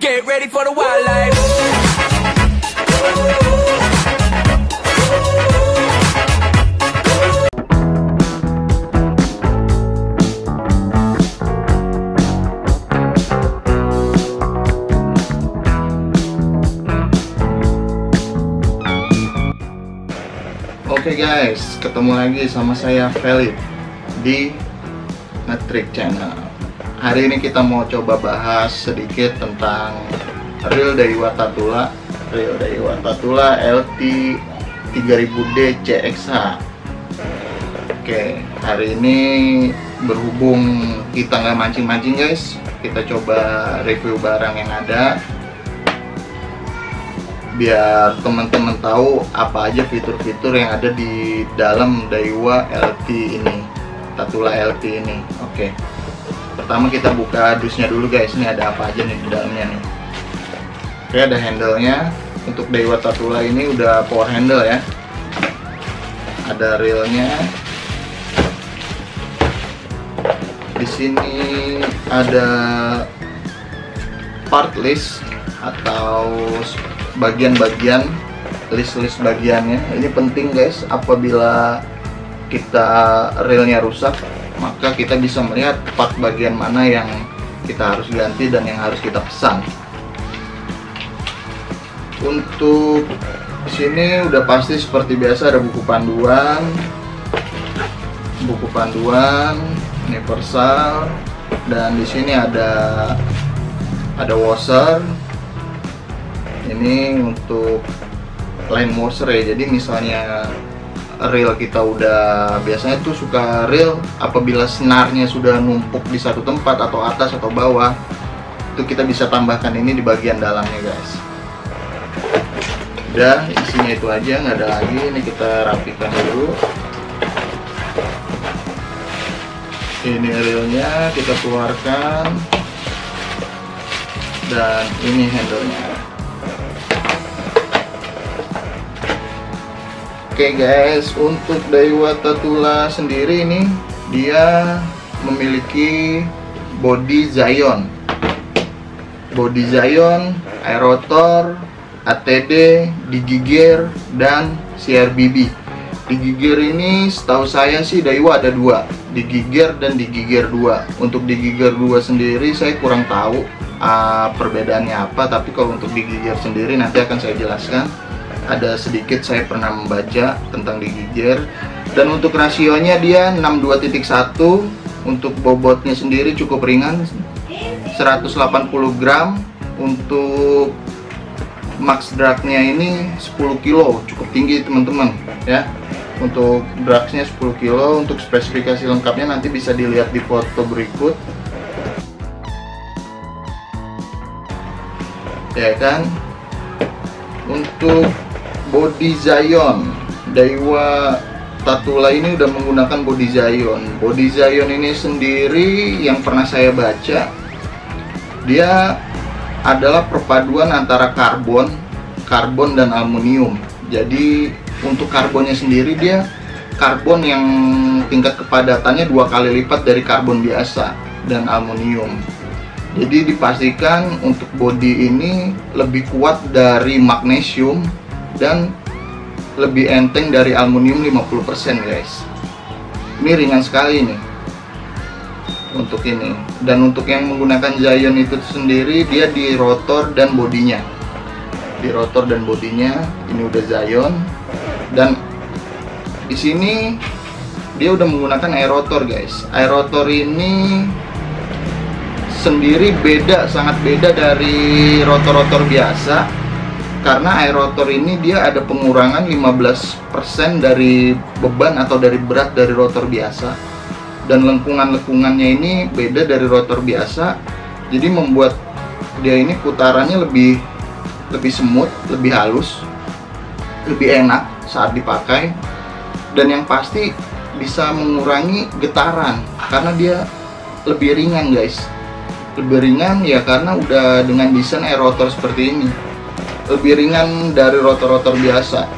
Get ready for the wildlife. Oke guys, ketemu lagi sama saya Felip di Ngetrik Channel. Hari ini kita mau coba bahas sedikit tentang reel Daiwa Tatula LT 3000D CXH. Oke, hari ini berhubung kita nggak mancing-mancing guys, kita coba review barang yang ada biar teman-teman tahu apa aja fitur-fitur yang ada di dalam Daiwa LT ini, Tatula LT ini. Oke. Pertama kita buka dusnya dulu guys. Ini ada apa aja nih di dalamnya nih. Oke, ada handle-nya. Untuk Daiwa Tatula ini udah power handle ya. Ada reel-nya. Di sini ada part list atau bagian-bagian, list bagiannya. Ini penting guys, apabila kita reelnya rusak, maka kita bisa melihat part bagian mana yang kita harus ganti dan yang harus kita pesan. Untuk sini udah pasti seperti biasa ada buku panduan universal, dan di sini ada washer. Ini untuk line washer ya. Jadi misalnya reel kita udah, biasanya tuh suka reel apabila senarnya sudah numpuk di satu tempat atau atas atau bawah, itu kita bisa tambahkan ini di bagian dalamnya guys. Udah, isinya itu aja, nggak ada lagi. Ini kita rapikan dulu. Ini reelnya kita keluarkan, dan ini handle-nya. Oke guys, untuk Daiwa Tatula sendiri ini dia memiliki body Zion, aerotor, ATD, digigear, dan CRBB. Digigear ini setahu saya sih Daiwa ada dua, digigear dan digigear 2. Untuk digigear 2 sendiri saya kurang tahu perbedaannya apa, tapi kalau untuk digigear sendiri nanti akan saya jelaskan. Ada sedikit saya pernah membaca tentang digigear. Dan untuk rasionya dia 62.1. Untuk bobotnya sendiri cukup ringan, 180 gram. Untuk max dragnya ini 10 kilo, cukup tinggi teman-teman ya. Untuk dragsnya 10 kilo. Untuk spesifikasi lengkapnya nanti bisa dilihat di foto berikut ya kan. Untuk body Zion, Daiwa Tatula ini udah menggunakan body Zion. Body Zion ini sendiri yang pernah saya baca, dia adalah perpaduan antara karbon dan aluminium. Jadi untuk karbonnya sendiri dia karbon yang tingkat kepadatannya 2 kali lipat dari karbon biasa dan aluminium. Jadi dipastikan untuk body ini lebih kuat dari magnesium dan lebih enteng dari aluminium 50% guys. Ini ringan sekali nih untuk ini. Dan untuk yang menggunakan Zion itu sendiri, dia di rotor dan bodinya. Ini udah Zion. Dan di sini dia udah menggunakan aerotor guys. Aerotor ini sendiri sangat beda dari rotor-rotor biasa, karena aerotor ini dia ada pengurangan 15% dari beban atau dari berat dari rotor biasa, dan lengkungannya ini beda dari rotor biasa, jadi membuat dia ini putarannya lebih smooth, lebih halus, lebih enak saat dipakai, dan yang pasti bisa mengurangi getaran karena dia lebih ringan guys. Lebih ringan ya karena udah dengan desain aerotor seperti ini, lebih ringan dari rotor-rotor biasa.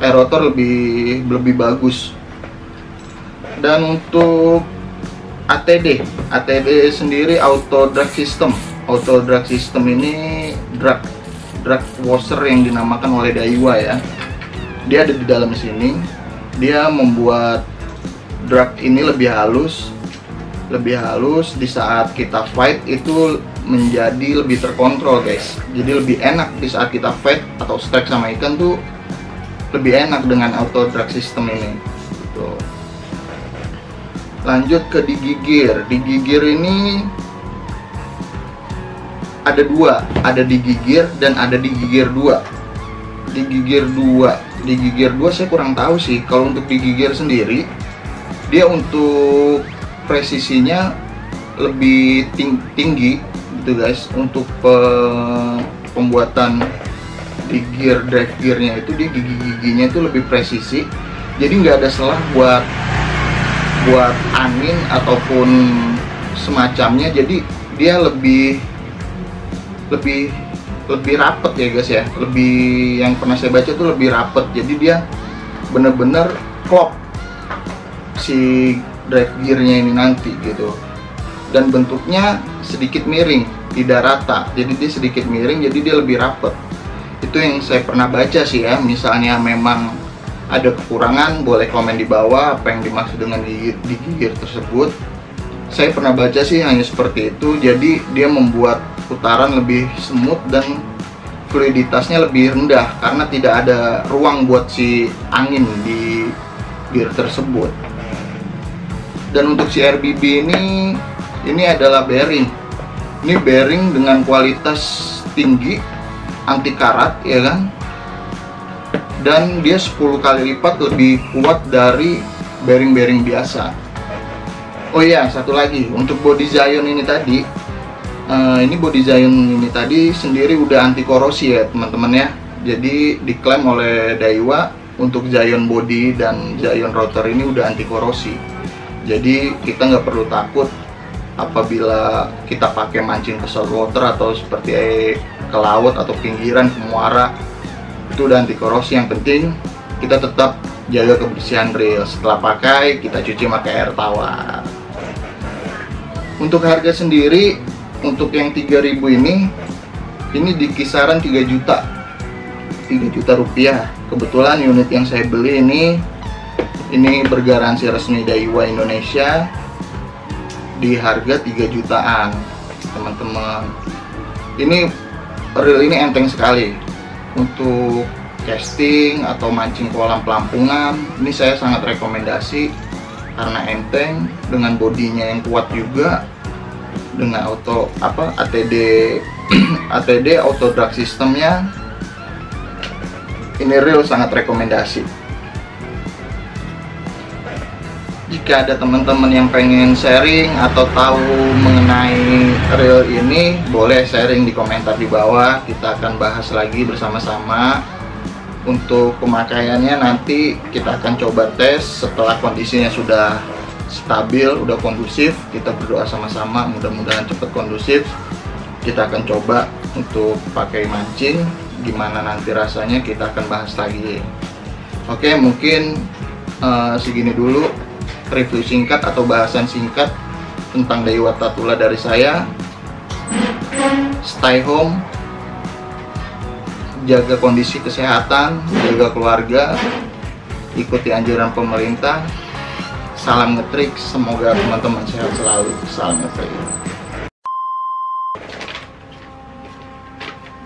Aerotor lebih bagus. Dan untuk ATD sendiri auto drag system. auto drag system ini drag washer yang dinamakan oleh Daiwa ya. Dia ada di dalam sini. Dia membuat drag ini lebih halus di saat kita fight itu menjadi lebih terkontrol guys. Jadi lebih enak di saat kita fight atau strike sama ikan tuh lebih enak dengan auto drag system ini. Tuh. Lanjut ke digigir. Digigir ini ada dua, ada digigir dan ada digigir 2. Digigir 2 saya kurang tahu sih. Kalau untuk digigir sendiri, dia untuk presisinya lebih tinggi gitu guys. Untuk pembuatan di drive gearnya itu, dia gigi-giginya itu lebih presisi. Jadi nggak ada celah buat angin ataupun semacamnya. Jadi dia lebih rapet ya guys ya. Yang pernah saya baca tuh lebih rapet. Jadi dia bener-bener klop si drive gearnya ini nanti gitu. Dan bentuknya sedikit miring, tidak rata. Jadi dia sedikit miring, jadi dia lebih rapet. Itu yang saya pernah baca sih ya. Misalnya memang ada kekurangan, boleh komen di bawah apa yang dimaksud dengan digigir tersebut. Saya pernah baca sih hanya seperti itu. Jadi dia membuat putaran lebih smooth dan fluiditasnya lebih rendah karena tidak ada ruang buat si angin di gear tersebut. Dan untuk si RBB ini adalah bearing. Ini bearing dengan kualitas tinggi, anti karat ya kan. Dan dia 10 kali lipat lebih kuat dari bearing-bearing biasa. Oh iya, satu lagi untuk body Zion ini tadi. Ini body Zion ini tadi sendiri udah anti korosi ya teman-teman ya. Jadi diklaim oleh Daiwa untuk Zion body dan Zion rotor ini udah anti korosi. Jadi kita nggak perlu takut apabila kita pakai mancing ke saltwater atau seperti ke laut atau pinggiran, ke muara, itu udah anti korosi. Yang penting kita tetap jaga kebersihan reel. Setelah pakai kita cuci pakai air tawar. Untuk harga sendiri, untuk yang 3000 ini di kisaran 3 juta rupiah. Kebetulan unit yang saya beli ini bergaransi resmi Daiwa Indonesia di harga 3 jutaan teman-teman. Ini reel ini enteng sekali untuk casting atau mancing kolam pelampungan. Ini saya sangat rekomendasi karena enteng, dengan bodinya yang kuat juga, dengan ATD auto drag systemnya. Ini reel sangat rekomendasi. Jika ada teman-teman yang pengen sharing atau tahu mengenai reel ini, boleh sharing di komentar di bawah. Kita akan bahas lagi bersama-sama. Untuk pemakaiannya nanti kita akan coba tes setelah kondisinya sudah stabil, udah kondusif. Kita berdoa sama-sama mudah-mudahan cepat kondusif. Kita akan coba untuk pakai mancing, gimana nanti rasanya kita akan bahas lagi. Oke, mungkin segini dulu review singkat atau bahasan singkat tentang Daiwa Tatula dari saya. Stay home, jaga kondisi kesehatan, jaga keluarga, ikuti anjuran pemerintah. Salam ngetrik, semoga teman-teman sehat selalu. Salam ngetrik.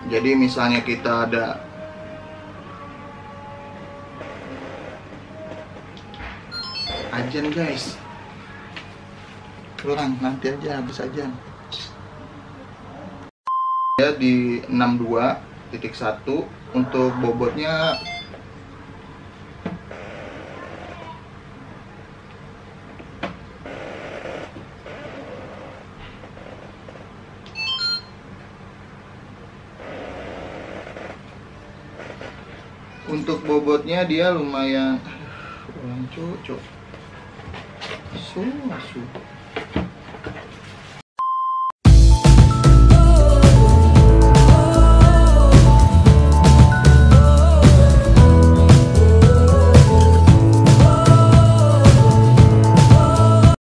Jadi misalnya kita ada ajan guys, kurang nanti aja habis ajan ya di 62.1. untuk bobotnya dia lumayan. Cocok. Asu.